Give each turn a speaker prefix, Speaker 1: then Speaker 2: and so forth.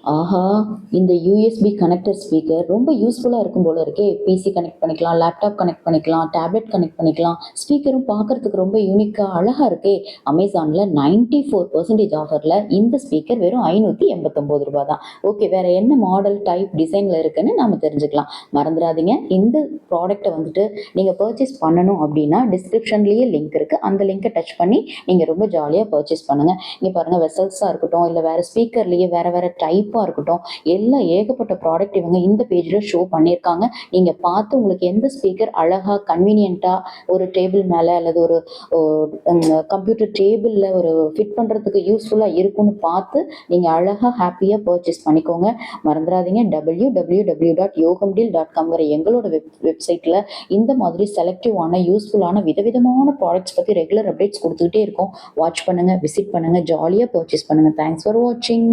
Speaker 1: ஆஹா! இந்த USB connector speaker ரொம்ப யூஸ்ஃபுல்லா இருக்கும் போல இருக்கே! பிசி கனெக்ட் பண்ணிக்கலாம், லேப்டாப் கனெக்ட் பண்ணிக்கலாம், டேப்லெட் கனெக்ட் பண்ணிக்கலாம். ஸ்பீக்கரும் பார்க்கறதுக்கு ரொம்ப யூனிக்கா அழகா இருக்கே! அமேசான்ல 94% ஆஃபர்ல இந்த ஸ்பீக்கர் வெறும் ரூ. 589 தான். ஓகே, வேற என்ன மாடல், டைப், டிசைன்ல இருக்குன்னு நாம தெரிஞ்சுக்கலாம். மறந்துறாதீங்க, இந்த ப்ராடக்ட்ட வந்துட்டு நீங்க பர்ச்சேஸ் பண்ணணும் அப்டின்னா, டிஸ்கிரிப்ஷன்லயே லிங்க் இருக்கு. அந்த லிங்க்க டச் பண்ணி நீங்க ரொம்ப ஜாலியா பர்ச்சேஸ் பண்ணுங்க. இங்க பாருங்க, வெசல்ஸா இருக்கட்டும், இல்ல வேற ஸ்பீக்கர்லயே வேற வேற டைப்பா இருக்கட்டும், எல்லாம் ஏகப்பட்ட ப்ராடக்ட் இவங்க இந்த பேஜ்ல ஷோ பண்ணியிருக்காங்க. நீங்க பார்த்து உங்களுக்கு எந்த ஸ்பீக்கர் அழகா கன்வீனியன்ட்டா ஒரு டேபிள் மேல அல்லது ஒரு ஓ கம்ப்யூட்டர் டேபிள்ல ஒரு ஃபிட் பண்றதுக்கு யூஸ்ஃபுல்லா இருக்கும்னு பார்த்து நீங்க அழகா ஹேப்பியா பர்ச்சேஸ் பண்ணிக்கோங்க. மறந்துறாதீங்க, www.yogamdeal.comங்கிற எங்களோட வெப்சைட்ல இந்த மாதிரி செலக்டிவான யூஸ்ஃபுல்லான விதவிதமான ப்ராடக்ட்ஸ் பத்தி ரெகுலர் அப்டேட்ஸ் குடுத்துக்கிட்டே இருக்கோம். வாட்ச் பண்ணுங்க, விசிட் பண்ணுங்க, ஜாலியா பர்ச்சேஸ் பண்ணுங்க. தேங்க்ஸ் ஃபார் வாட்சிங்.